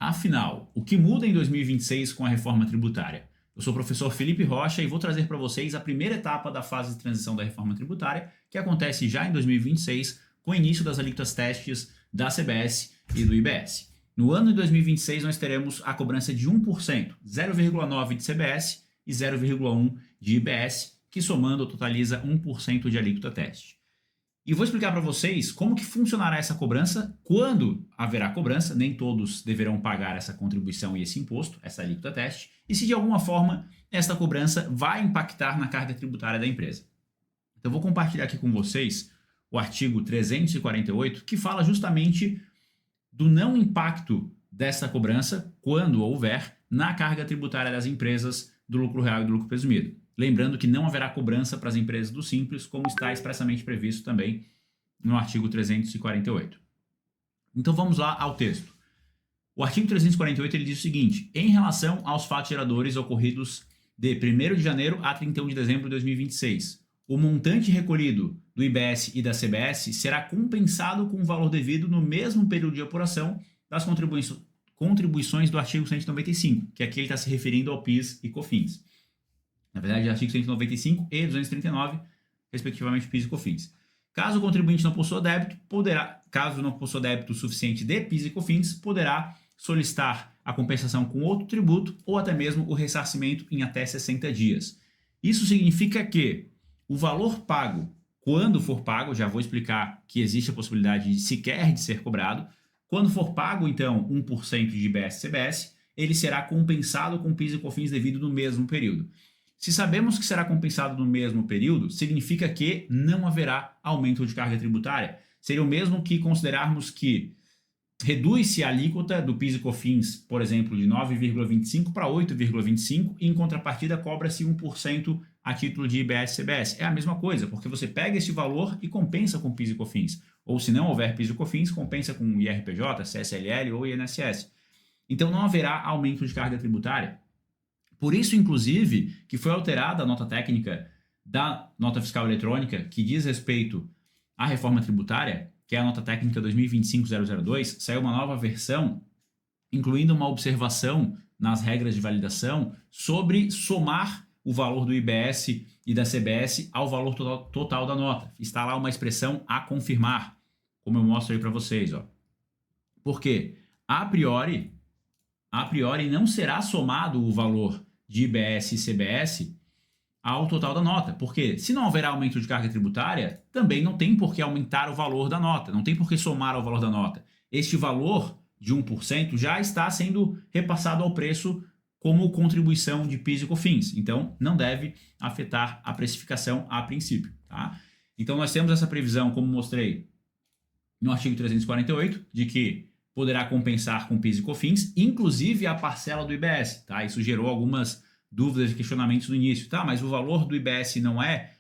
Afinal, o que muda em 2026 com a reforma tributária? Eu sou o professor Felipe Rocha e vou trazer para vocês a primeira etapa da fase de transição da reforma tributária, que acontece já em 2026, com o início das alíquotas testes da CBS e do IBS. No ano de 2026, nós teremos a cobrança de 1%, 0,9% de CBS e 0,1% de IBS, que somando totaliza 1% de alíquota teste. E vou explicar para vocês como que funcionará essa cobrança, quando haverá cobrança, nem todos deverão pagar essa contribuição e esse imposto, essa alíquota teste, e se de alguma forma esta cobrança vai impactar na carga tributária da empresa. Então vou compartilhar aqui com vocês o artigo 348, que fala justamente do não impacto dessa cobrança, quando houver, na carga tributária das empresas do lucro real e do lucro presumido. Lembrando que não haverá cobrança para as empresas do Simples, como está expressamente previsto também no artigo 348. Então vamos lá ao texto. O artigo 348 ele diz o seguinte: em relação aos fatos geradores ocorridos de 1º de janeiro a 31 de dezembro de 2026, o montante recolhido do IBS e da CBS será compensado com o valor devido no mesmo período de apuração das contribuições do artigo 195, que aqui ele está se referindo ao PIS e COFINS. Na verdade, artigo 195 e 239, respectivamente, PIS e COFINS. Caso o contribuinte não possua débito, caso não possua débito suficiente de PIS e COFINS, poderá solicitar a compensação com outro tributo ou até mesmo o ressarcimento em até 60 dias. Isso significa que o valor pago, quando for pago, já vou explicar que existe a possibilidade de sequer de ser cobrado, quando for pago, então, 1% de IBS e CBS, ele será compensado com PIS e COFINS devido no mesmo período. Se sabemos que será compensado no mesmo período, significa que não haverá aumento de carga tributária. Seria o mesmo que considerarmos que reduz-se a alíquota do PIS e COFINS, por exemplo, de 9,25 para 8,25 e em contrapartida cobra-se 1% a título de IBS e CBS. É a mesma coisa, porque você pega esse valor e compensa com PIS e COFINS. Ou se não houver PIS e COFINS, compensa com IRPJ, CSLL ou INSS. Então não haverá aumento de carga tributária. Por isso, inclusive, que foi alterada a nota técnica da nota fiscal eletrônica que diz respeito à reforma tributária, que é a nota técnica 2025-002, saiu uma nova versão, incluindo uma observação nas regras de validação sobre somar o valor do IBS e da CBS ao valor total da nota. Está lá uma expressão a confirmar, como eu mostro aí para vocês. Porque, a priori não será somado o valor de IBS e CBS ao total da nota, porque se não haverá aumento de carga tributária, também não tem por que aumentar o valor da nota, não tem por que somar ao valor da nota. Este valor de 1% já está sendo repassado ao preço como contribuição de PIS e COFINS, então não deve afetar a precificação a princípio. Tá? Então nós temos essa previsão, como mostrei no artigo 348, de que poderá compensar com PIS e COFINS, inclusive a parcela do IBS. Tá? Isso gerou algumas dúvidas e questionamentos no início. Tá, mas o valor do IBS não é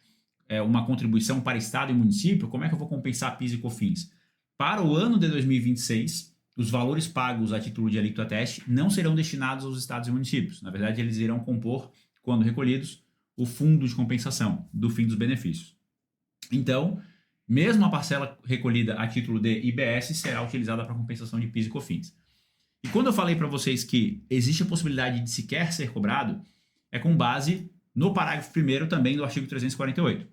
uma contribuição para Estado e município? Como é que eu vou compensar PIS e COFINS? Para o ano de 2026, os valores pagos a título de alíquota teste não serão destinados aos estados e municípios. Na verdade, eles irão compor, quando recolhidos, o fundo de compensação do fim dos benefícios. Então, mesmo a parcela recolhida a título de IBS será utilizada para compensação de PIS e COFINS. E quando eu falei para vocês que existe a possibilidade de sequer ser cobrado, é com base no parágrafo 1º também do artigo 348,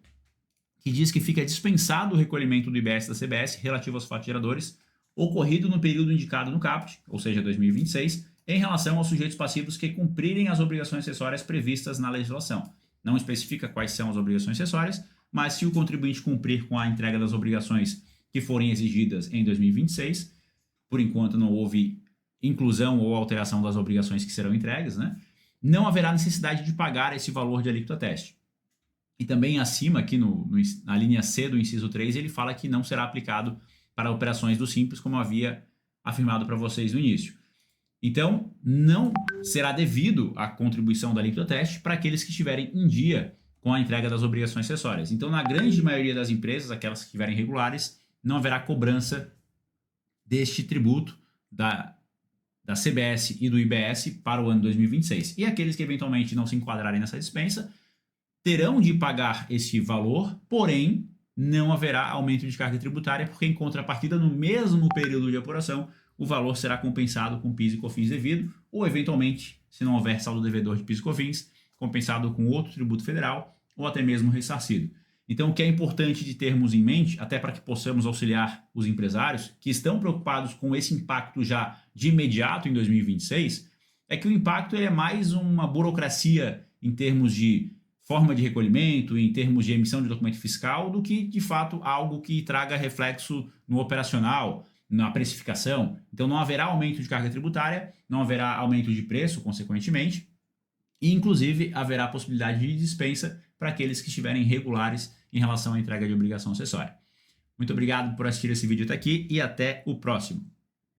que diz que fica dispensado o recolhimento do IBS da CBS relativo aos fatos geradores ocorrido no período indicado no caput, ou seja, 2026, em relação aos sujeitos passivos que cumprirem as obrigações acessórias previstas na legislação. Não especifica quais são as obrigações acessórias, mas se o contribuinte cumprir com a entrega das obrigações que forem exigidas em 2026, por enquanto não houve inclusão ou alteração das obrigações que serão entregues, né? Não haverá necessidade de pagar esse valor de alíquota teste. E também acima, aqui na linha C do inciso 3, ele fala que não será aplicado para operações do Simples, como eu havia afirmado para vocês no início. Então, não será devido a contribuição da alíquota teste para aqueles que estiverem em dia com a entrega das obrigações acessórias. Então, na grande maioria das empresas, aquelas que estiverem regulares, não haverá cobrança deste tributo da CBS e do IBS para o ano 2026. E aqueles que eventualmente não se enquadrarem nessa dispensa terão de pagar esse valor, porém não haverá aumento de carga tributária, porque em contrapartida, no mesmo período de apuração, o valor será compensado com PIS e COFINS devido, ou eventualmente, se não houver saldo devedor de PIS e COFINS, compensado com outro tributo federal ou até mesmo ressarcido. Então, o que é importante de termos em mente, até para que possamos auxiliar os empresários que estão preocupados com esse impacto já de imediato em 2026, é que o impacto é mais uma burocracia em termos de forma de recolhimento, em termos de emissão de documento fiscal, do que, de fato, algo que traga reflexo no operacional, na precificação. Então, não haverá aumento de carga tributária, não haverá aumento de preço, consequentemente, e, inclusive, haverá possibilidade de dispensa para aqueles que estiverem regulares em relação à entrega de obrigação acessória. Muito obrigado por assistir esse vídeo até aqui e até o próximo.